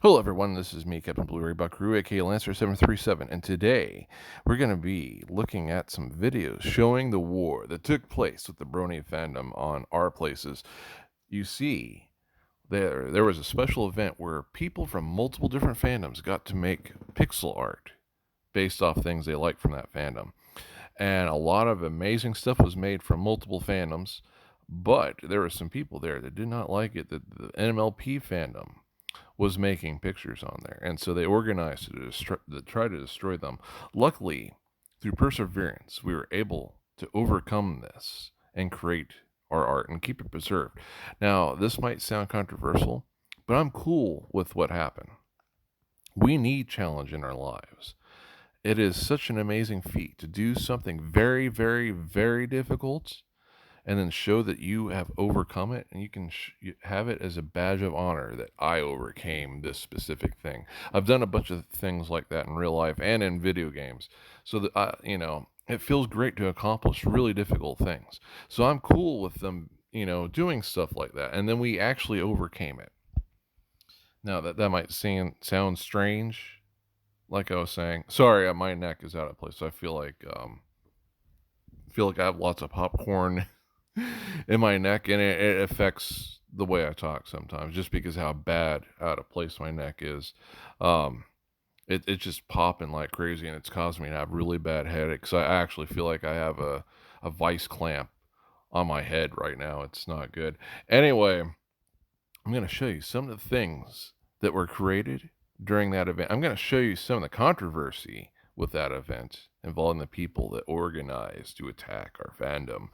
Hello everyone, this is me, Captain Blu-ray Buckaroo, aka Lancer737, and today we're going to be looking at some videos showing the war that took place with the Brony fandom on our places. You see, there was a special event where people from multiple different fandoms got to make pixel art based off things they liked from that fandom. And a lot of amazing stuff was made from multiple fandoms, but there were some people there that did not like it, that the NMLP fandom was making pictures on there, and so they organized to try to destroy them. Luckily, through perseverance, we were able to overcome this and create our art and keep it preserved. Now, this might sound controversial, but I'm cool with what happened. We need challenge in our lives. It is such an amazing feat to do something very, very, very difficult and then show that you have overcome it, and you can have it as a badge of honor that I overcame this specific thing. I've done a bunch of things like that in real life and in video games, so that it feels great to accomplish really difficult things. So I'm cool with them, doing stuff like that, and then we actually overcame it. Now that might sound strange, like I was saying. Sorry, my neck is out of place. So I feel like I have lots of popcorn in my neck, and it affects the way I talk sometimes, just because how bad out of place my neck is. Um, it's just popping like crazy, and it's causing me to have really bad headaches. I actually feel like I have a vice clamp on my head right now. It's not good. Anyway, I'm going to show you some of the things that were created during that event. I'm going to show you some of the controversy with that event involving the people that organized to attack our fandom,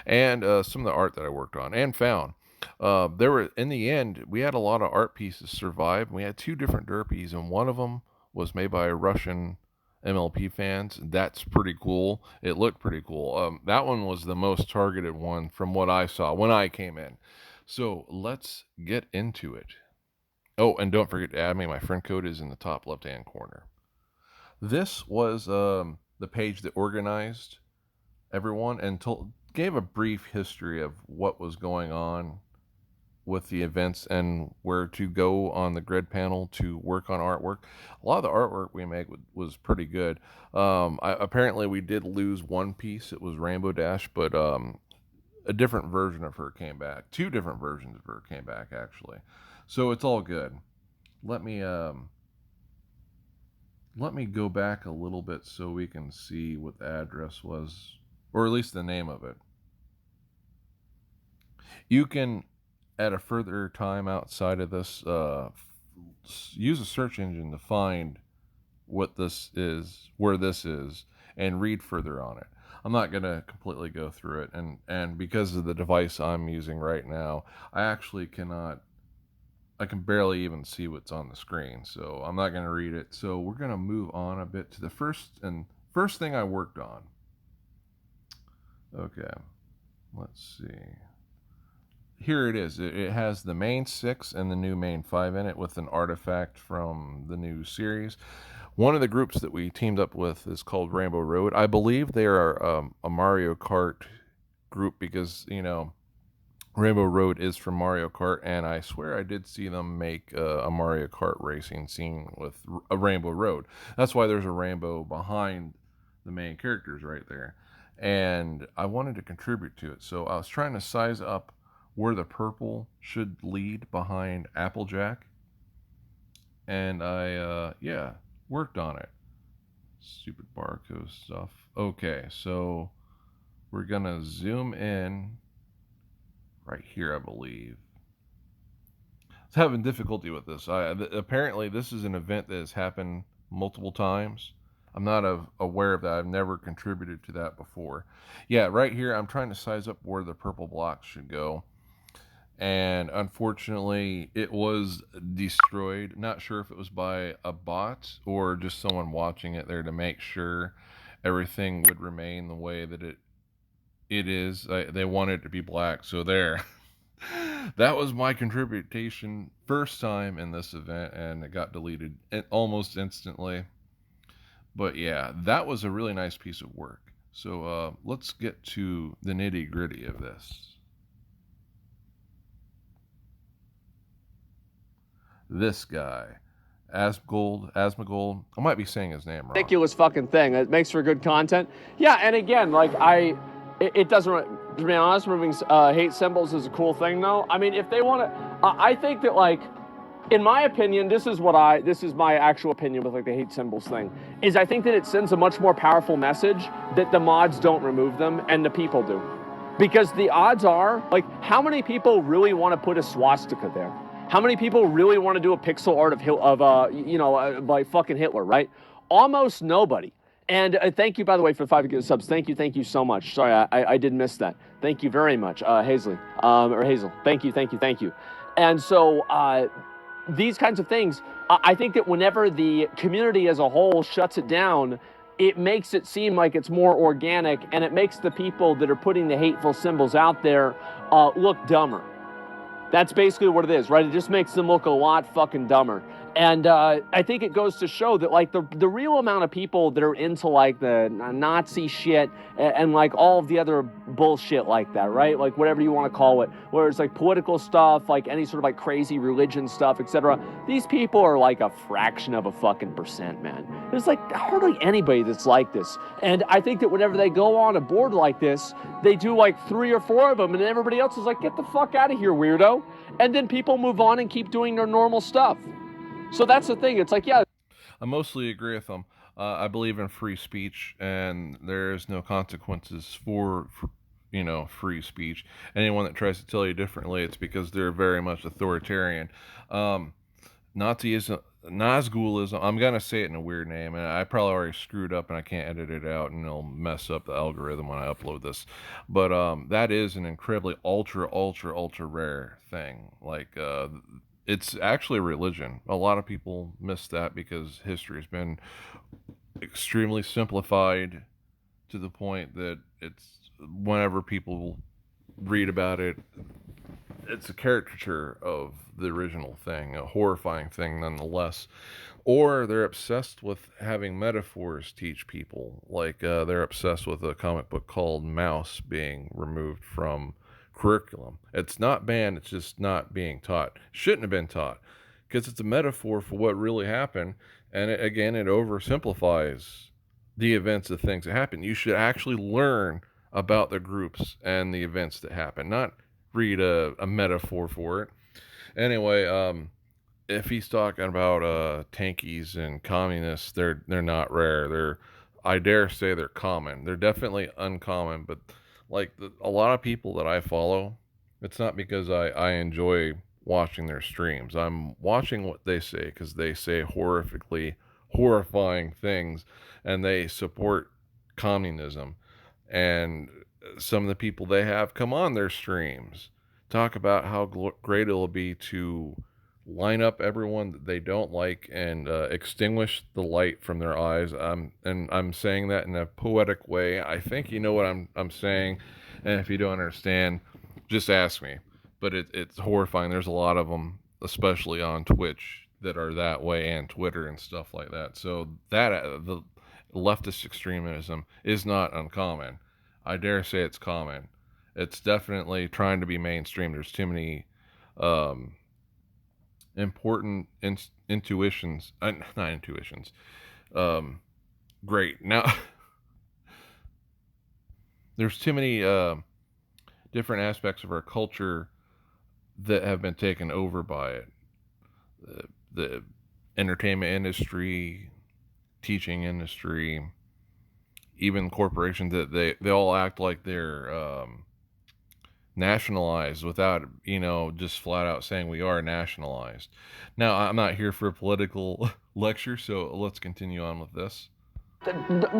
and some of the art that I worked on and found. There were, in the end, we had a lot of art pieces survive. We had two different derpies, and one of them was made by Russian MLP fans. That's pretty cool. It looked pretty cool. That one was the most targeted one from what I saw when I came in. So let's get into it. Oh, and don't forget to add me. My friend code is in the top left hand corner. This was the page that organized everyone and gave a brief history of what was going on with the events and where to go on the grid panel to work on artwork. A lot of the artwork we made was pretty good. Apparently, we did lose one piece. It was Rainbow Dash, but a different version of her came back. Two different versions of her came back, actually. So it's all good. Let me let me go back a little bit so we can see what the address was, or at least the name of it. You can, at a further time outside of this, use a search engine to find what this is, where this is, and read further on it. I'm not going to completely go through it, and because of the device I'm using right now, I can barely even see what's on the screen, so I'm not going to read it. So we're going to move on a bit to the first thing I worked on. Okay, let's see. Here it is. It has the main 6 and the new main 5 in it with an artifact from the new series. One of the groups that we teamed up with is called Rainbow Road. I believe they are a Mario Kart group because, Rainbow Road is from Mario Kart, and I swear I did see them make a Mario Kart racing scene with a Rainbow Road. That's why there's a rainbow behind the main characters right there. And I wanted to contribute to it, so I was trying to size up where the purple should lead behind Applejack, and I worked on it. Stupid barcode stuff. Okay, so we're gonna zoom in right here, I believe. I was having difficulty with this. Apparently, this is an event that has happened multiple times. I'm not aware of that. I've never contributed to that before. Yeah, right here, I'm trying to size up where the purple blocks should go. And unfortunately, it was destroyed. Not sure if it was by a bot or just someone watching it there to make sure everything would remain the way that it is. They want it to be black, so there. That was my contribution first time in this event, and it got deleted almost instantly. But yeah, that was a really nice piece of work. So let's get to the nitty gritty of this. This guy. Asmongold. I might be saying his name wrong. Ridiculous fucking thing. It makes for good content. Yeah, and again, like it doesn't. To be honest, removing hate symbols is a cool thing, though. I mean, if they want to, I think that like, in my opinion, this is my actual opinion with like the hate symbols thing. Is I think that it sends a much more powerful message that the mods don't remove them and the people do, because the odds are, like, how many people really want to put a swastika there? How many people really want to do a pixel art of by fucking Hitler, right? Almost nobody. And thank you, by the way, for the 5 subs. Thank you so much. Sorry, I did miss that. Thank you very much, Hazel. Thank you. And so these kinds of things, I think that whenever the community as a whole shuts it down, it makes it seem like it's more organic, and it makes the people that are putting the hateful symbols out there look dumber. That's basically what it is, right? It just makes them look a lot fucking dumber. And I think it goes to show that, like, the real amount of people that are into, like, the Nazi shit and like, all of the other bullshit like that, right? Like, whatever you want to call it, where it's, like, political stuff, like, any sort of, like, crazy religion stuff, etc. These people are, like, a fraction of a fucking percent, man. There's, like, hardly anybody that's like this. And I think that whenever they go on a board like this, they do, like, 3 or 4 of them, and everybody else is like, get the fuck out of here, weirdo. And then people move on and keep doing their normal stuff. So that's the thing. It's like, yeah. I mostly agree with them. I believe in free speech, and there's no consequences for free speech. Anyone that tries to tell you differently, it's because they're very much authoritarian. Nazism, Nazgulism. I'm gonna say it in a weird name, and I probably already screwed up, and I can't edit it out, and it'll mess up the algorithm when I upload this. But that is an incredibly ultra rare thing. Like it's actually a religion. A lot of people miss that because history has been extremely simplified to the point that it's, whenever people read about it, it's a caricature of the original thing, a horrifying thing nonetheless. Or they're obsessed with having metaphors teach people. Like they're obsessed with a comic book called Mouse being removed from curriculum. It's not banned, it's just not being taught. Shouldn't have been taught because it's a metaphor for what really happened. And it oversimplifies the events of things that happen. You should actually learn about the groups and the events that happen, not read a metaphor for it. Anyway, if he's talking about tankies and communists, they're not rare. I dare say they're common. They're definitely uncommon, but like a lot of people that I follow, it's not because I enjoy watching their streams. I'm watching what they say because they say horrifying things, and they support communism. And some of the people they have come on their streams talk about how great it'll be to line up everyone that they don't like and extinguish the light from their eyes. And I'm saying that in a poetic way. I think you know what I'm saying, and if you don't understand, just ask me. But it's horrifying. There's a lot of them, especially on Twitch, that are that way, and Twitter and stuff like that. So that the leftist extremism is not uncommon. I dare say it's common. It's definitely trying to be mainstream. There's too many important intuitions, not intuitions. Great. Now, there's too many different aspects of our culture that have been taken over by it. The entertainment industry, teaching industry, even corporations, that they all act like they're nationalized without just flat out saying we are nationalized. Now, I'm not here for a political lecture, so let's continue on with this.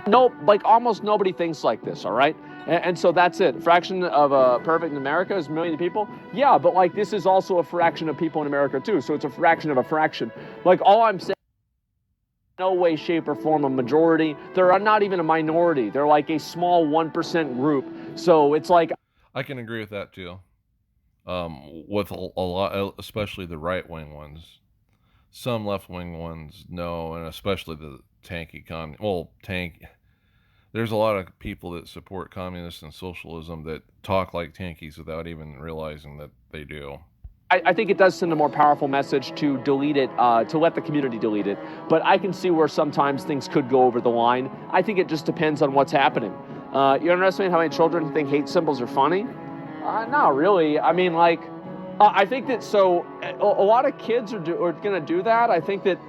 No, like, almost nobody thinks like this, all right? And so that's it. Fraction of a perfect in America is a million people. Yeah, but like, this is also a fraction of people in America too. So it's a fraction of a fraction. Like, all I'm saying, no way, shape, or form a majority. They're not even a minority. They're like a small 1% group. So it's like, I can agree with that too. With a lot, especially the right-wing ones. Some left-wing ones, no, and especially the tanky There's a lot of people that support communists and socialism that talk like tankies without even realizing that they do. I think it does send a more powerful message to delete it, to let the community delete it. But I can see where sometimes things could go over the line. I think it just depends on what's happening. You underestimate how many children think hate symbols are funny? Not really. I mean, like, I think that a lot of kids are going to do that. I think that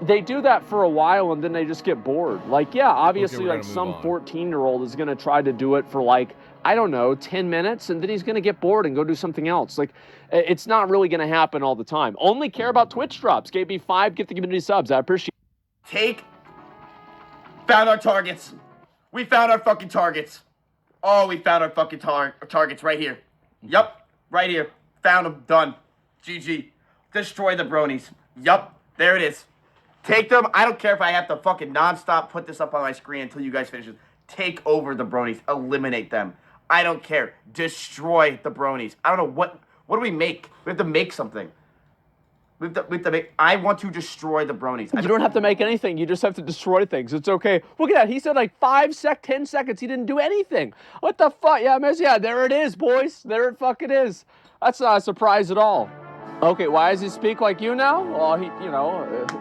they do that for a while and then they just get bored. Like, yeah, Okay, obviously, we're like gonna move some on. 14-year-old is going to try to do it for like, I don't know, 10 minutes and then he's going to get bored and go do something else. Like, it's not really going to happen all the time. Only care about Twitch drops. KB5, get the community subs. I appreciate it. Take. Found our targets. We found our fucking targets. Oh, we found our fucking targets right here. Yup, right here. Found them. Done. GG. Destroy the bronies. Yup, there it is. Take them. I don't care if I have to fucking nonstop put this up on my screen until you guys finish it. Take over the bronies. Eliminate them. I don't care. Destroy the bronies. I don't know what do we make? We have to make something. We have to make. I want to destroy the bronies. You don't have to make anything. You just have to destroy things. It's okay. Look at that. He said like 10 seconds. He didn't do anything. What the fuck? Yeah, miss. Yeah, there it is, boys. There it fucking is. That's not a surprise at all. Okay, why does he speak like you now? Well,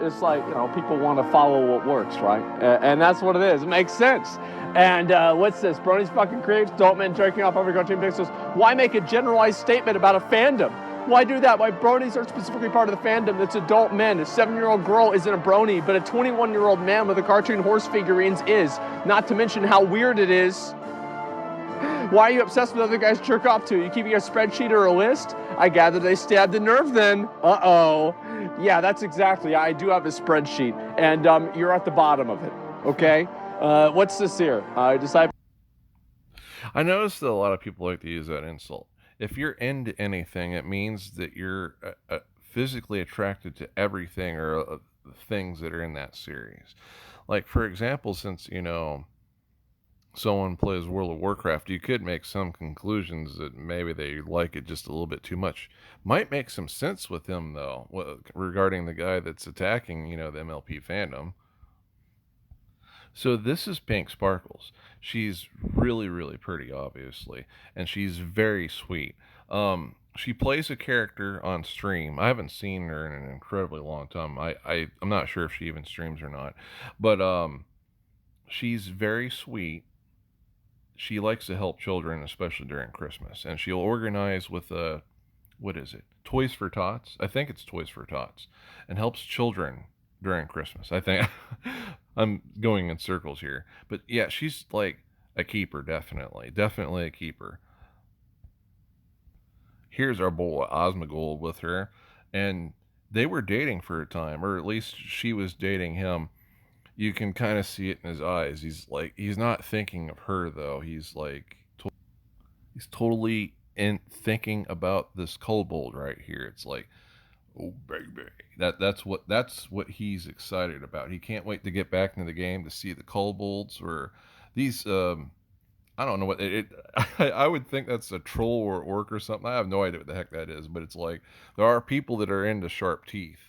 it's like, people want to follow what works, right? And that's what it is. It makes sense. And what's this? Brony's fucking creeps, adult men jerking off over cartoon pixels. Why make a generalized statement about a fandom? Why do that? Why bronies are specifically part of the fandom that's adult men? A 7-year-old girl isn't a brony, but a 21-year-old man with a cartoon horse figurines is. Not to mention how weird it is. Why are you obsessed with other guys jerk off to? You keeping a spreadsheet or a list? I gather they stabbed a nerve then. Uh-oh. Yeah, that's exactly. I do have a spreadsheet, and you're at the bottom of it, okay? What's this here? Disciple. I noticed that a lot of people like to use that insult. If you're into anything, it means that you're physically attracted to everything or things that are in that series. Like, for example, since, someone plays World of Warcraft, you could make some conclusions that maybe they like it just a little bit too much. Might make some sense with him, though, regarding the guy that's attacking, the MLP fandom. So this is Pink Sparkles. She's really, really pretty, obviously, and she's very sweet. She plays a character on stream. I haven't seen her in an incredibly long time. I'm not sure if she even streams or not, but she's very sweet. She likes to help children, especially during Christmas, and she'll organize with what is it? Toys for Tots. I think it's Toys for Tots, and helps children during Christmas. I think I'm going in circles here, but yeah, she's like a keeper, definitely a keeper. Here's our boy Osmongold with her, and they were dating for a time, or at least she was dating him. You can kind of see it in his eyes. He's not thinking of her though. He's totally in thinking about this kobold right here. It's like, oh baby, that's what he's excited about. He can't wait to get back into the game to see the kobolds or these. I don't know what it. I would think that's a troll or orc or something. I have no idea what the heck that is, but it's like there are people that are into sharp teeth.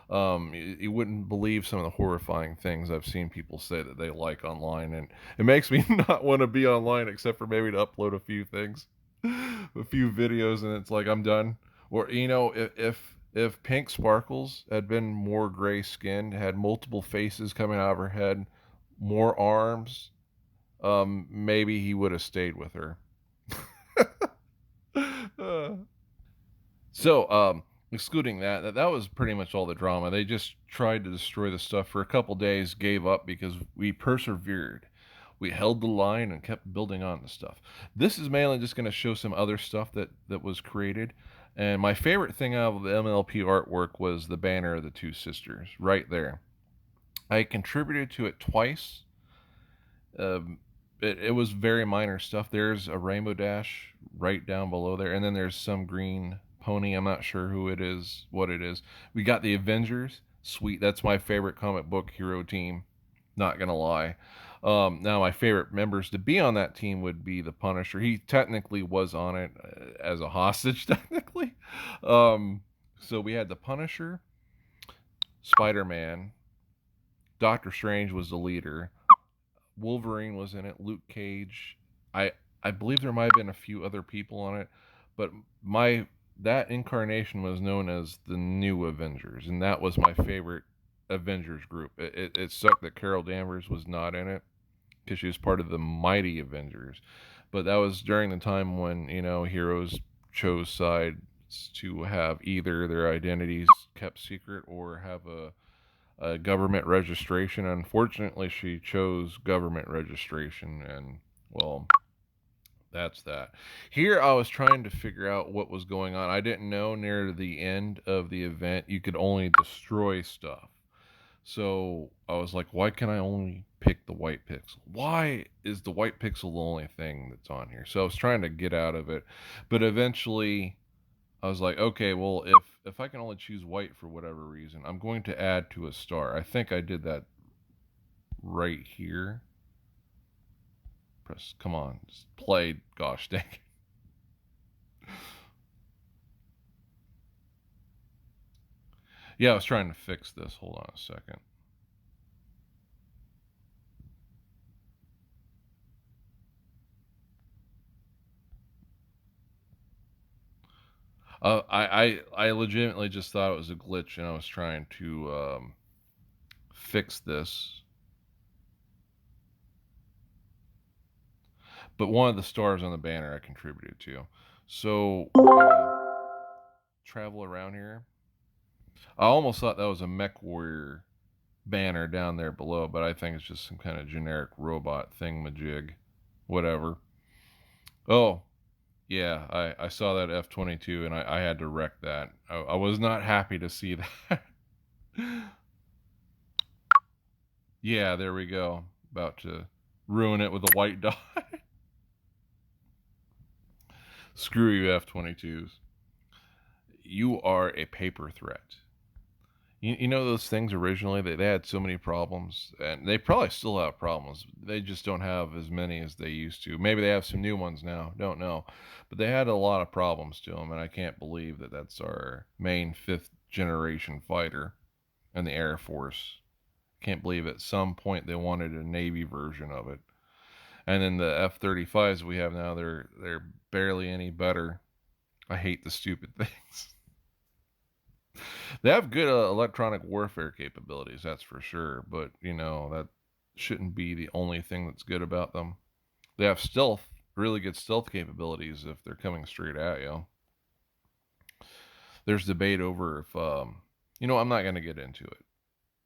You wouldn't believe some of the horrifying things I've seen people say that they like online, and it makes me not want to be online except for maybe to upload a few things, a few videos, and it's like I'm done. Or if Pink Sparkles had been more gray skinned, had multiple faces coming out of her head, more arms, maybe he would have stayed with her. So, excluding that was pretty much all the drama. They just tried to destroy the stuff for a couple days, gave up because we persevered. We held the line and kept building on the stuff. This is mainly just going to show some other stuff that was created. And my favorite thing out of the MLP artwork was the banner of the two sisters right there. I contributed to it twice. It was very minor stuff. There's a rainbow dash right down below there, and then there's some green pony. I'm not sure who it is, what it is. We got the Avengers. Sweet. That's my favorite comic book hero team. Not gonna lie. Now, my favorite members to be on that team would be the Punisher. He technically was on it as a hostage, technically. So we had the Punisher, Spider-Man, Doctor Strange was the leader, Wolverine was in it, Luke Cage. I believe there might have been a few other people on it, but my that incarnation was known as the New Avengers, and that was my favorite Avengers group. It sucked that Carol Danvers was not in it because she was part of the Mighty Avengers, but that was during the time when heroes chose sides to have either their identities kept secret or have a government registration. Unfortunately, she chose government registration, and well, that's that. Here, I was trying to figure out what was going on. I didn't know near the end of the event you could only destroy stuff. So I was like, why can I only pick the white pixel? Why is the white pixel the only thing that's on here? So I was trying to get out of it, but eventually I was like, okay, well, if I can only choose white for whatever reason, I'm going to add to a star. I think I did that right here. Press, come on, just play. Gosh dang it. Yeah, I was trying to fix this. Hold on a second. I legitimately just thought it was a glitch, and I was trying to fix this. But one of the stars on the banner I contributed to. So travel around here. I almost thought that was a Mech Warrior banner down there below, but I think it's just some kind of generic robot thingamajig. Whatever. Oh, yeah, I saw that F-22 and I had to wreck that. I was not happy to see that. Yeah, there we go. About to ruin it with a white dot. Screw you, F-22s. You are a paper threat. You know those things originally, they had so many problems, and they probably still have problems. They just don't have as many as they used to. Maybe they have some new ones now, don't know. But they had a lot of problems to them, and I can't believe that that's our main fifth generation fighter in the Air Force. Can't believe at some point they wanted a Navy version of it. And then the F-35s we have now, they're barely any better. I hate the stupid things. They have good electronic warfare capabilities, that's for sure. But that shouldn't be the only thing that's good about them. They have stealth, really good stealth capabilities if they're coming straight at you. There's debate over if I'm not going to get into it.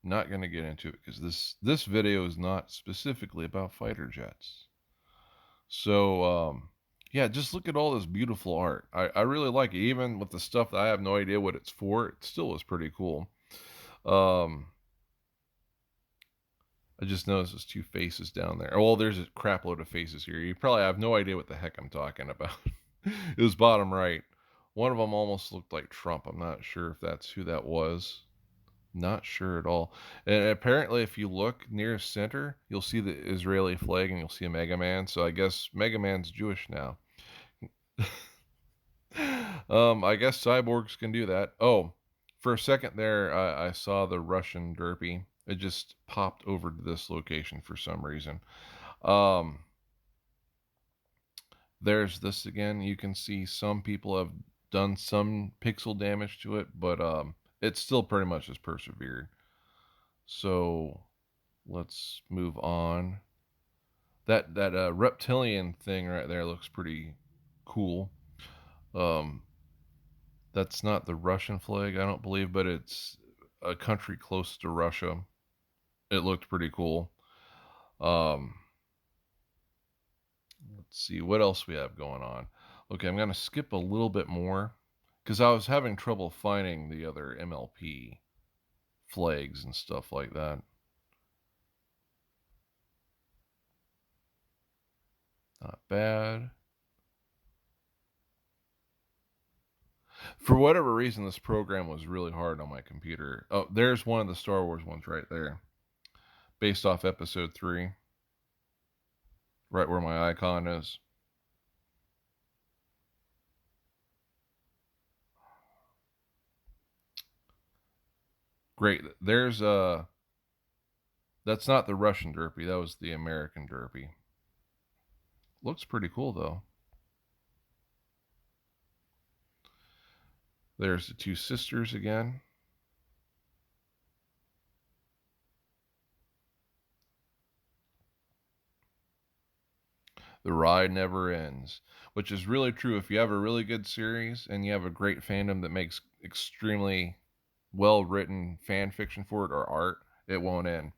Not going to get into it because this video is not specifically about fighter jets. So yeah, just look at all this beautiful art. I really like it. Even with the stuff that I have no idea what it's for, it still is pretty cool. I just noticed there's two faces down there. Well, there's a crap load of faces here. You probably have no idea what the heck I'm talking about. It was bottom right. One of them almost looked like Trump. I'm not sure if that's who that was. Not sure at all. And apparently, if you look near center, you'll see the Israeli flag and you'll see a Mega Man. So I guess Mega Man's Jewish now. I guess cyborgs can do that. Oh, for a second there, I saw the Russian derpy. It just popped over to this location for some reason. Um, there's this again. You can see some people have done some pixel damage to it, but it still pretty much has persevered. So let's move on. That reptilian thing right there looks pretty cool. Um, that's not the Russian flag, I don't believe, but it's a country close to Russia. It looked pretty cool. Um, let's see what else we have going on. Okay, I'm going to skip a little bit more because I was having trouble finding the other MLP flags and stuff like that. Not bad. For whatever reason, this program was really hard on my computer. Oh, there's one of the Star Wars ones right there. Based off episode 3. Right where my icon is. Great. There's that's not the Russian derpy, that was the American derpy. Looks pretty cool though. There's the two sisters again. The ride never ends, which is really true. If you have a really good series and you have a great fandom that makes extremely well written fan fiction for it or art, it won't end.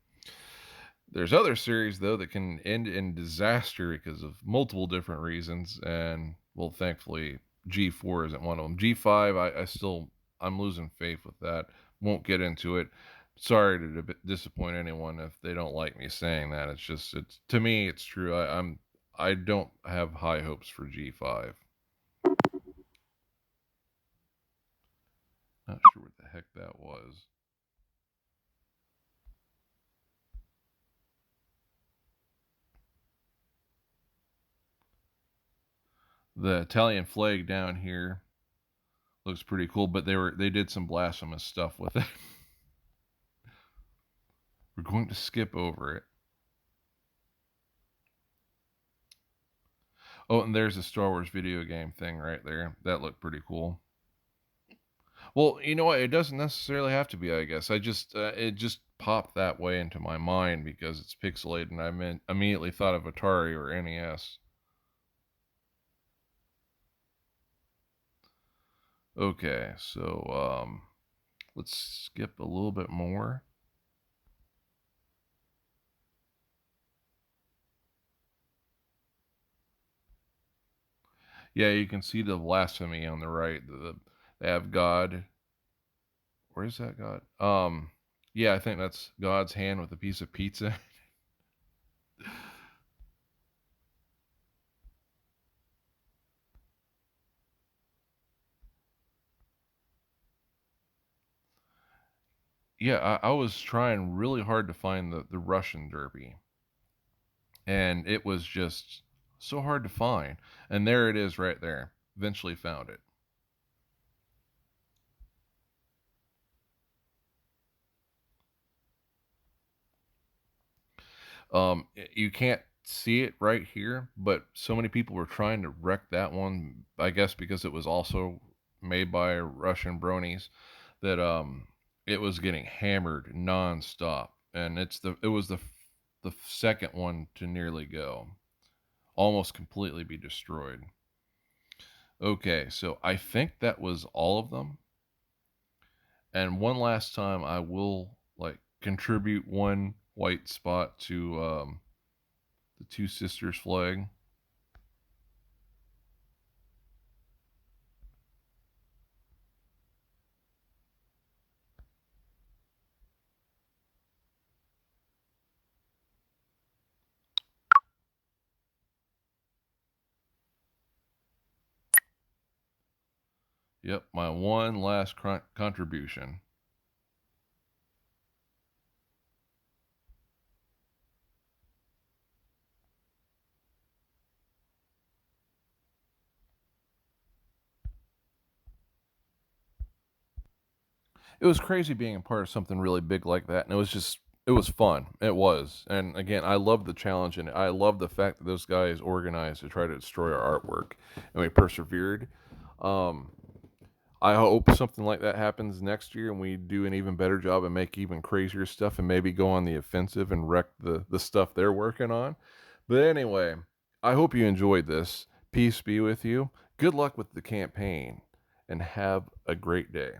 There's other series though that can end in disaster because of multiple different reasons, and well, thankfully G4 isn't one of them. G5, I'm losing faith with that. Won't get into it. Sorry to disappoint anyone if they don't like me saying that. It's to me it's true. I don't have high hopes for G5. Not sure what the heck that was. The Italian flag down here looks pretty cool, but they did some blasphemous stuff with it. We're going to skip over it. Oh, and there's a Star Wars video game thing right there. That looked pretty cool. Well, you know what? It doesn't necessarily have to be, I guess. It just popped that way into my mind because it's pixelated, and immediately thought of Atari or NES. Okay, so let's skip a little bit more. Yeah, you can see the blasphemy on the right. They have God. Where is that God? Yeah, I think that's God's hand with a piece of pizza. Yeah, I was trying really hard to find the Russian derby, and it was just so hard to find. And there it is right there. Eventually found it. You can't see it right here, but so many people were trying to wreck that one. I guess because it was also made by Russian bronies that it was getting hammered nonstop, and it was the second one to nearly go, almost completely be destroyed. Okay, so I think that was all of them. And one last time, I will like contribute one white spot to the Two Sisters flag. Yep, my one last contribution. It was crazy being a part of something really big like that, and it was fun. It was, and again, I love the challenge, and I love the fact that those guys organized to try to destroy our artwork, and we persevered. Um, I hope something like that happens next year, and we do an even better job and make even crazier stuff, and maybe go on the offensive and wreck the stuff they're working on. But anyway, I hope you enjoyed this. Peace be with you. Good luck with the campaign, and have a great day.